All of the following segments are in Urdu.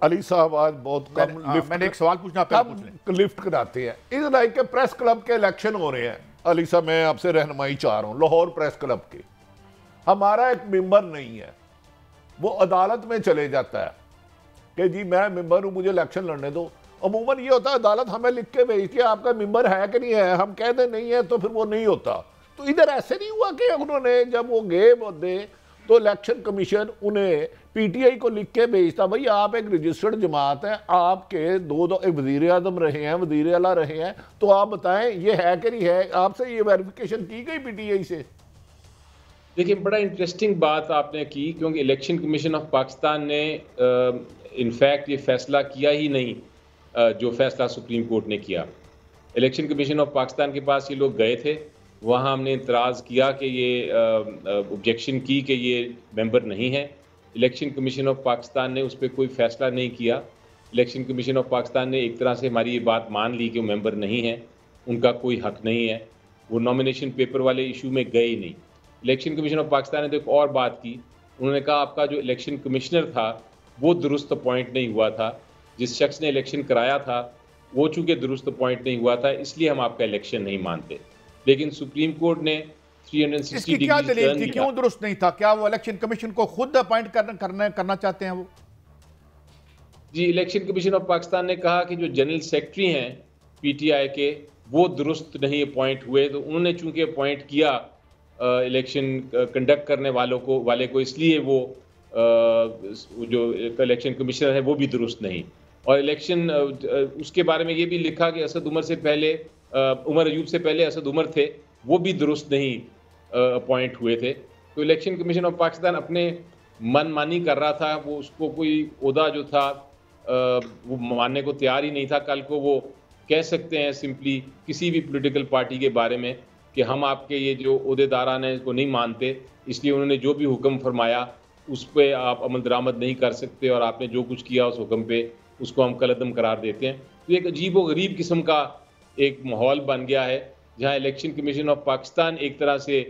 علی صاحب آج بہت کم میں نے ایک سوال پوچھنا، پہلے پوچھ لیں۔ لفٹ کراتے ہیں. اس لائک کے پریس کلب کے الیکشن ہو رہے ہیں. علی صاحب میں آپ سے رہنمائی چاہ رہا ہوں، لاہور پریس کلب کے ہمارا ایک ممبر نہیں ہے، وہ عدالت میں چلے جاتا ہے کہ جی میں ممبر ہوں، مجھے الیکشن لڑنے دو. عموماً یہ ہوتا ہے عدالت ہمیں لکھ کے بھیجتی ہے آپ کا ممبر ہے کہ نہیں ہے، ہم کہتے نہیں ہے تو پھر وہ نہیں ہوتا. تو ادھر ایسے نہیں ہوا کہ انہوں نے جب وہ گئے مدے تو الیکشن کمیشن انہیں پی ٹی آئی کو لکھ کے بھیجتا بھائی آپ ایک رجسٹرڈ جماعت ہیں، آپ کے دو وزیر اعظم رہے ہیں، وزیر اعلیٰ رہے ہیں، تو آپ بتائیں یہ ہے کہ نہیں ہے. آپ سے یہ ویریفیکیشن کی گئی پی ٹی آئی سے؟ دیکھیں بڑا انٹرسٹنگ بات آپ نے کی، کیونکہ الیکشن کمیشن آف پاکستان نے انفیکٹ یہ فیصلہ کیا ہی نہیں جو فیصلہ سپریم کورٹ نے کیا. الیکشن کمیشن آف پاکستان کے پاس یہ لوگ گئے تھے، وہاں ہم نے اعتراض کیا کہ یہ آبجیکشن کی کہ یہ ممبر نہیں ہے. الیکشن کمیشن آف پاکستان نے اس پہ کوئی فیصلہ نہیں کیا. الیکشن کمیشن آف پاکستان نے ایک طرح سے ہماری یہ بات مان لی کہ وہ ممبر نہیں ہے، ان کا کوئی حق نہیں ہے، وہ نامینیشن پیپر والے ایشو میں گئے ہی نہیں. الیکشن کمیشن آف پاکستان نے تو ایک اور بات کی، انہوں نے کہا آپ کا جو الیکشن کمشنر تھا وہ درست اپوائنٹ نہیں ہوا تھا، جس شخص نے الیکشن کرایا تھا وہ چونکہ درست اپوائنٹ نہیں ہوا تھا اس لیے ہم آپ کا الیکشن نہیں مانتے. لیکن سپریم کورٹ نے 360 اس کی کیا دلیل تھی، کیوں درست نہیں تھا؟ کیا وہ الیکشن کمیشن کو خود اپائنٹ کرنا چاہتے ہیں وہ؟ جی الیکشن کمیشن آف پاکستان نے کہا کہ جو جنرل سیکرٹری ہیں پی ٹی آئی کے وہ درست نہیں اپوائنٹ ہوئے، تو انہوں نے چونکہ اپوائنٹ کیا الیکشن کنڈکٹ کرنے والے کو، اس لیے وہ جو الیکشن کمشنر ہے وہ بھی درست نہیں. اور الیکشن اس کے بارے میں یہ بھی لکھا کہ اسد عمر سے پہلے عمر ایوب سے پہلے اسد عمر تھے، وہ بھی درست نہیں اپوائنٹ ہوئے تھے. تو الیکشن کمیشن آف پاکستان اپنے من مانی کر رہا تھا، وہ اس کو کوئی عہدہ جو تھا وہ ماننے کو تیار ہی نہیں تھا. کل کو وہ کہہ سکتے ہیں سمپلی کسی بھی پولیٹیکل پارٹی کے بارے میں کہ ہم آپ کے یہ جو عہدے داران ہیں اس کو نہیں مانتے، اس لیے انہوں نے جو بھی حکم فرمایا اس پہ آپ عمل درآمد نہیں کر سکتے، اور آپ نے جو کچھ کیا اس حکم پہ اس کو ہم کالعدم قرار دیتے ہیں. تو ایک عجیب و غریب قسم کا ایک ماحول بن گیا ہے جہاں الیکشن کمیشن آف پاکستان ایک طرح سے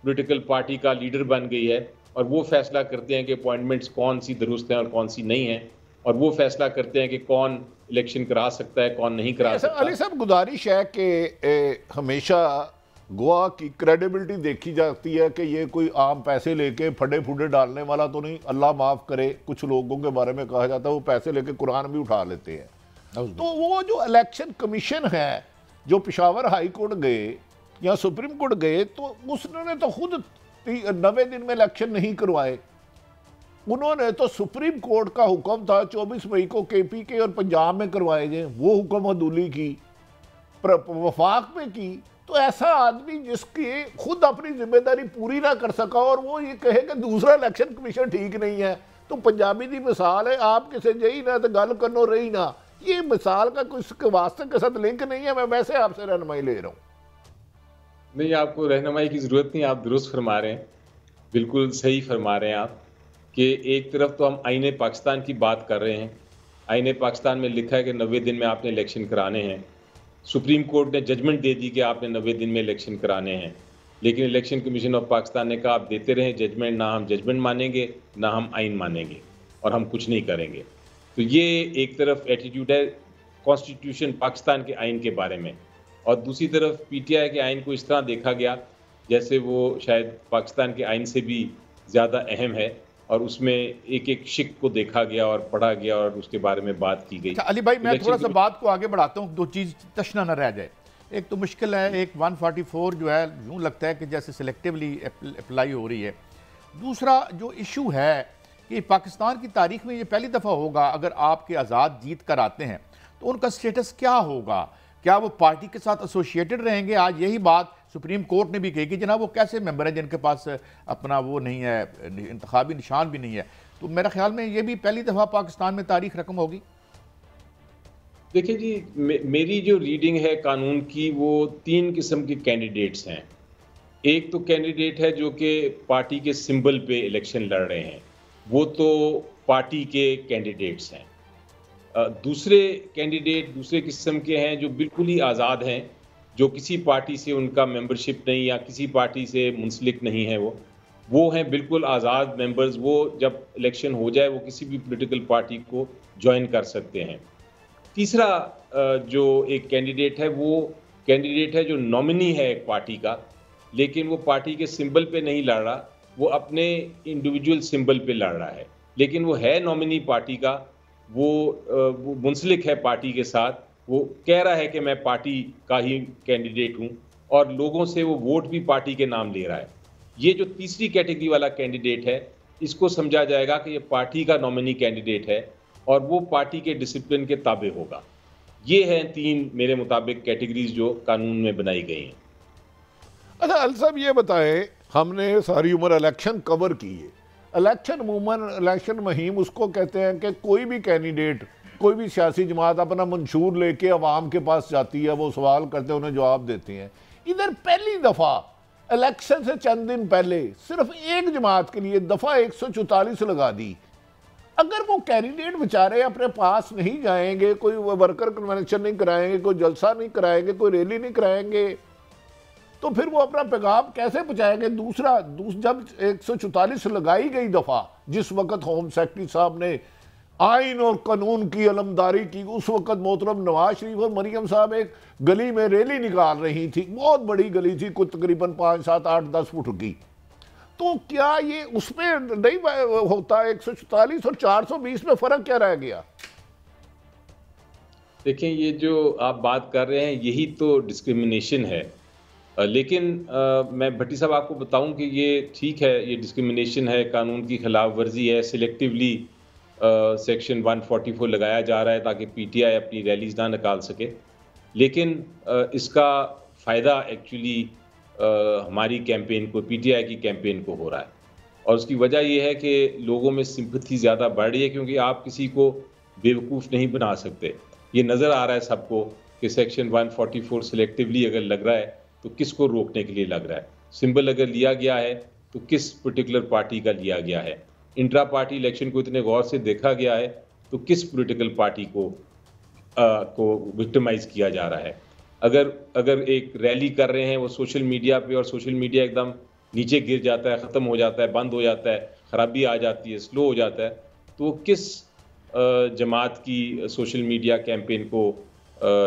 پولیٹیکل پارٹی کا لیڈر بن گئی ہے، اور وہ فیصلہ کرتے ہیں کہ اپوائنٹمنٹس کون سی درست ہیں اور کون سی نہیں ہیں، اور وہ فیصلہ کرتے ہیں کہ کون الیکشن کرا سکتا ہے کون نہیں کرا سکتا. علی صاحب گزارش ہے کہ ہمیشہ گواہ کی کریڈیبلٹی دیکھی جاتی ہے کہ یہ کوئی عام پیسے لے کے پھڈے پھوڈے ڈالنے والا تو نہیں. اللہ معاف کرے کچھ لوگوں کے بارے میں کہا جاتا ہے وہ پیسے لے کے قرآن بھی اٹھا لیتے ہیں. تو وہ جو الیکشن کمیشن ہے جو پشاور ہائی کورٹ گئے یا سپریم کورٹ گئے تو اس نے تو خود 90 دن میں الیکشن نہیں کروائے. انہوں نے تو سپریم کورٹ کا حکم تھا 24 مئی کو کے پی کے اور پنجاب میں کروائے جائیں، وہ حکم عدولی کی وفاق میں کی. تو ایسا آدمی جس کی خود اپنی ذمہ داری پوری نہ کر سکا اور وہ یہ کہے کہ دوسرا الیکشن کمیشن ٹھیک نہیں ہے، تو پنجابی دی مثال ہے آپ کسے جئی نہ تو گل کرنو رہی نہ. یہ مثال کا کوئی واسطے کے ساتھ لنک نہیں ہے. میں ویسے آپ سے رہنمائی لے رہا ہوں. نہیں، آپ کو رہنمائی کی ضرورت نہیں، آپ درست فرما رہے ہیں، بالکل صحیح فرما رہے ہیں آپ کہ ایک طرف تو ہم آئین پاکستان کی بات کر رہے ہیں. آئین پاکستان میں لکھا ہے کہ 90 دن میں آپ نے الیکشن کرانے ہیں. سپریم کورٹ نے ججمنٹ دے دی کہ آپ نے 90 دن میں الیکشن کرانے ہیں، لیکن الیکشن کمیشن آف پاکستان نے کہا آپ دیتے رہیں ججمنٹ، نہ ہم ججمنٹ مانیں گے نہ ہم آئین مانیں گے اور ہم کچھ نہیں کریں گے. تو یہ ایک طرف ایٹیٹیوڈ ہے کانسٹیٹیوشن پاکستان کے آئین کے بارے میں، اور دوسری طرف پی ٹی آئی کے آئین کو اس طرح دیکھا گیا جیسے وہ شاید پاکستان کے آئین سے بھی زیادہ اہم ہے، اور اس میں ایک ایک شک کو دیکھا گیا اور پڑھا گیا اور اس کے بارے میں بات کی گئی. علی بھائی میں تھوڑا سا بات کو آگے بڑھاتا ہوں، دو چیز تشنہ نہ رہ جائے. ایک تو مشکل ہے، ایک 144 جو ہے یوں لگتا ہے کہ جیسے سلیکٹیولی اپلائی ہو رہی ہے. دوسرا جو ایشو ہے کہ پاکستان کی تاریخ میں یہ پہلی دفعہ ہوگا اگر آپ کے آزاد جیت کر آتے ہیں تو ان کا سٹیٹس کیا ہوگا؟ کیا وہ پارٹی کے ساتھ ایسوسیٹڈ رہیں گے؟ آج یہی بات سپریم کورٹ نے بھی کہی کہ جناب وہ کیسے ممبر ہیں جن کے پاس اپنا وہ نہیں ہے، انتخابی نشان بھی نہیں ہے. تو میرا خیال میں یہ بھی پہلی دفعہ پاکستان میں تاریخ رقم ہوگی. دیکھیں جی، میری جو ریڈنگ ہے قانون کی وہ 3 قسم کے کینڈیڈیٹس ہیں. ایک تو کینڈیڈیٹ ہے جو کہ پارٹی کے سمبل پہ الیکشن لڑ رہے ہیں، وہ تو پارٹی کے کینڈیڈیٹس ہیں. دوسرے کینڈیڈیٹ دوسرے قسم کے ہیں جو بالکل ہی آزاد ہیں، جو کسی پارٹی سے ان کا ممبرشپ نہیں یا کسی پارٹی سے منسلک نہیں ہے. وہ ہیں بالکل آزاد ممبرز، وہ جب الیکشن ہو جائے وہ کسی بھی پولیٹیکل پارٹی کو جوائن کر سکتے ہیں۔ تیسرا جو ایک کینڈیڈیٹ ہے وہ کینڈیڈیٹ ہے جو نامنی ہے ایک پارٹی کا، لیکن وہ پارٹی کے سمبل پہ نہیں لڑ رہا، وہ اپنے انڈیویجول سمبل پہ لڑ رہا ہے، لیکن وہ ہے نامنی پارٹی کا، وہ منسلک ہے پارٹی کے ساتھ، وہ کہہ رہا ہے کہ میں پارٹی کا ہی کینڈیڈیٹ ہوں اور لوگوں سے وہ ووٹ بھی پارٹی کے نام لے رہا ہے۔ یہ جو تیسری کیٹیگری والا کینڈیڈیٹ ہے، اس کو سمجھا جائے گا کہ یہ پارٹی کا نامنی کینڈیڈیٹ ہے اور وہ پارٹی کے ڈسپلن کے تابع ہوگا۔ یہ ہیں تین میرے مطابق کیٹیگریز جو قانون میں بنائی گئی ہیں۔ اچھا علی صاحب یہ بتائیں، ہم نے ساری عمر الیکشن کور کی ہے، الیکشن عموماً الیکشن مہم اس کو کہتے ہیں کہ کوئی بھی کینڈیڈیٹ، کوئی بھی سیاسی جماعت اپنا منشور لے کے عوام کے پاس جاتی ہے، وہ سوال کرتے ہیں، انہیں جواب دیتے ہیں۔ ادھر پہلی دفعہ الیکشن سے چند دن پہلے صرف ایک جماعت کے لیے دفعہ 144 لگا دی۔ اگر وہ کینڈیڈیٹ بیچارے اپنے پاس نہیں جائیں گے، کوئی ورکر کنونشن نہیں کرائیں گے، کوئی جلسہ نہیں کرائیں گے، کوئی ریلی نہیں کرائیں گے، تو پھر وہ اپنا پیغام کیسے پہنچائیں گے؟ جب 144 لگائی گئی دفعہ، جس وقت ہوم سیکرٹری صاحب نے آئین اور قانون کی علمداری کی، اس وقت محترم نواز شریف اور مریم صاحب ایک گلی میں ریلی نکال رہی تھی، بہت بڑی گلی تھی، کوئی تقریباً 5، 7، 8، 10 فٹ کی، تو کیا یہ اس میں نہیں ہوتا 144 اور 420 میں فرق کیا رہ گیا؟ دیکھیں یہ جو آپ بات کر رہے ہیں یہی تو ڈسکریمنیشن ہے، لیکن میں بھٹی صاحب آپ کو بتاؤں کہ یہ ٹھیک ہے، یہ ڈسکریمنیشن ہے، قانون کی خلاف ورزی ہے، سلیکٹیولی سیکشن 144 لگایا جا رہا ہے تاکہ پی ٹی آئی اپنی ریلیز نہ نکال سکے، لیکن اس کا فائدہ ایکچولی ہماری کیمپین کو، پی ٹی آئی کی کیمپین کو ہو رہا ہے، اور اس کی وجہ یہ ہے کہ لوگوں میں سمپتھی زیادہ بڑھ رہی ہے، کیونکہ آپ کسی کو بیوقوف نہیں بنا سکتے۔ یہ نظر آ رہا ہے سب کو کہ سیکشن 144 سلیکٹیولی اگر لگ رہا ہے تو کس کو روکنے کے لیے لگ رہا ہے، سمبل اگر لیا گیا ہے تو کس پرٹیکولر پارٹی کا لیا گیا ہے، انٹرا پارٹی الیکشن کو اتنے غور سے دیکھا گیا ہے تو کس پولیٹیکل پارٹی کو وکٹمائز کیا جا رہا ہے۔ اگر ایک ریلی کر رہے ہیں، وہ سوشل میڈیا پہ، اور سوشل میڈیا ایک دم نیچے گر جاتا ہے، ختم ہو جاتا ہے، بند ہو جاتا ہے، خرابی آ جاتی ہے، سلو ہو جاتا ہے، تو وہ کس جماعت کی سوشل میڈیا کیمپین کو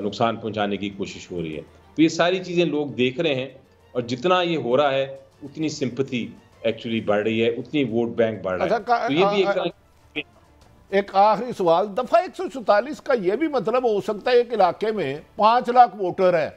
نقصان پہنچانے کی کوشش ہو رہی ہے؟ تو یہ ساری چیزیں لوگ دیکھ رہے ہیں، اور جتنا یہ ہو رہا ہے اتنی سمپتھی ایکچولی بڑھ رہی ہے، اتنی ووٹ بینک بڑھ رہا ہے۔ تو یہ بھی ایک آخری سوال، دفعہ 144 کا یہ بھی مطلب ہو سکتا ہے ایک علاقے میں 5 لاکھ ووٹر ہے،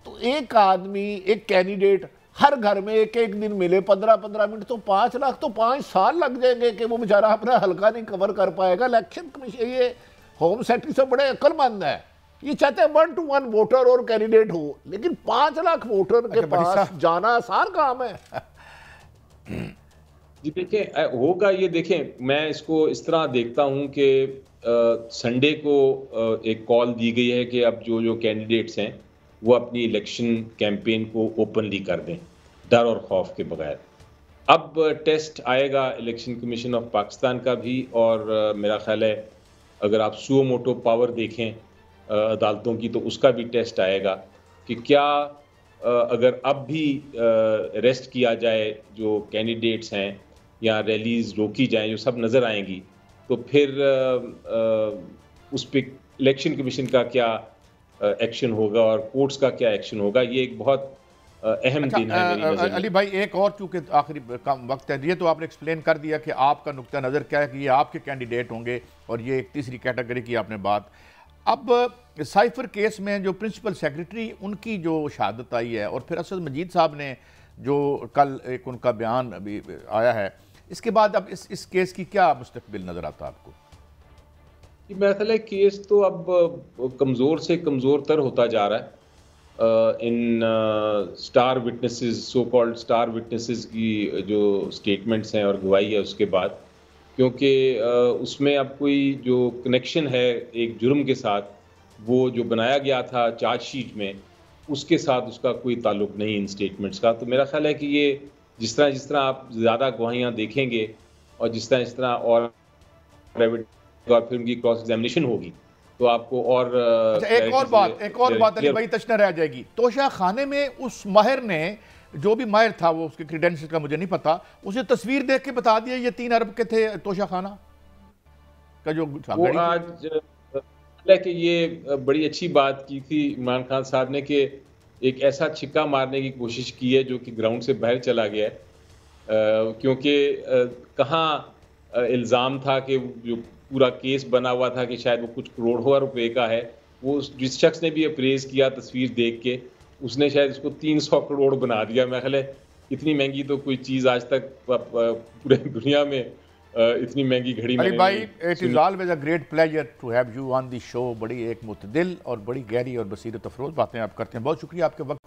تو ایک آدمی، ایک کینڈیڈیٹ ہر گھر میں ایک دن ملے 15 منٹ، تو 5 لاکھ تو 5 سال لگ جائیں گے کہ وہ بیچارہ اپنا حلقہ نہیں کور کر پائے گا۔ الیکشن کمیشن یہ ہوم سیکرٹری سے بڑے عقل مند ہے، یہ چاہتے ہیں 1 to 1 ووٹر اور کینڈیڈیٹ ہو، لیکن 5 لاکھ ووٹر کے پاس جانا آسان کام ہے۔ جی دیکھیں ہوگا، یہ دیکھیں میں اس کو اس طرح دیکھتا ہوں کہ سنڈے کو ایک کال دی گئی ہے کہ اب جو کینڈیڈیٹس ہیں وہ اپنی الیکشن کیمپین کو اوپنلی کر دیں، ڈر اور خوف کے بغیر۔ اب ٹیسٹ آئے گا الیکشن کمیشن آف پاکستان کا بھی، اور میرا خیال ہے اگر آپ سو موٹو پاور دیکھیں عدالتوں کی تو اس کا بھی ٹیسٹ آئے گا کہ کیا اگر اب بھی اریسٹ کیا جائے جو کینڈیڈیٹس ہیں یا ریلیز روکی جائیں، جو سب نظر آئیں گی، تو پھر اس پہ الیکشن کمیشن کا کیا ایکشن ہوگا اور کورٹس کا کیا ایکشن ہوگا۔ یہ ایک بہت اہم دن ہے میری نظر میں۔ علی بھائی ایک اور چونکہ آخری کم وقت ہے، یہ تو آپ نے ایکسپلین کر دیا کہ آپ کا نقطہ نظر کیا ہے کہ یہ آپ کے کینڈیڈیٹ ہوں گے، اور یہ ایک تیسری کیٹیگری کی آپ نے بات۔ اب سائفر کیس میں جو پرنسپل سیکریٹری، ان کی جو شہادت آئی ہے، اور پھر اسد مجید صاحب نے جو کل ایک ان کا بیان ابھی آیا ہے، اس کے بعد اب اس کیس کی کیا مستقبل نظر آتا آپ کو؟ میرا خیال ہے کیس تو اب کمزور سے کمزور تر ہوتا جا رہا ہے۔ ان star witnesses, so called star witnesses کی جو سٹیٹمنٹس ہیں اور گواہی ہے اس کے بعد، کیونکہ اس میں اب کوئی جو کنیکشن ہے ایک جرم کے ساتھ، وہ جو بنایا گیا تھا چارج شیٹ میں، اس کے ساتھ اس کا کوئی تعلق نہیں ان سٹیٹمنٹس کا۔ تو میرا خیال ہے کہ یہ جس طرح آپ زیادہ گواہیاں دیکھیں گے، اور جس طرح اور پھر ان کی کراس ایگزامینیشن ہوگی، تو آپ کو اور ایک اور بات علی بھائی تشنہ رہ جائے گی۔ توشہ خانے میں اس ماہر نے جو بھی ماہر تھا وہ اس کے کریڈینشل کا مجھے نہیں پتا، اسے تصویر دیکھ کے بتا دیا یہ 3 ارب کے تھے توشہ خانہ کا جو وہ آج کہ یہ بڑی اچھی بات کی تھی عمران خان صاحب نے کہ ایک ایسا چھکا مارنے کی کوشش کی ہے جو کہ گراؤنڈ سے باہر چلا گیا ہے، کیونکہ کہاں الزام تھا کہ جو پورا کیس بنا ہوا تھا کہ شاید وہ کچھ کروڑوں روپے کا ہے، وہ جس شخص نے بھی اپریز کیا تصویر دیکھ کے اس نے شاید اس کو 300 کروڑ بنا دیا۔ میں خیال ہے اتنی مہنگی تو کوئی چیز آج تک پورے دنیا میں اتنی مہنگی گھڑی میں علی بھائی، it is always a great pleasure to have you on the show. بڑی ایک متدل اور بڑی گہری اور بصیرت افروز باتیں آپ کرتے ہیں، بہت شکریہ آپ کے وقت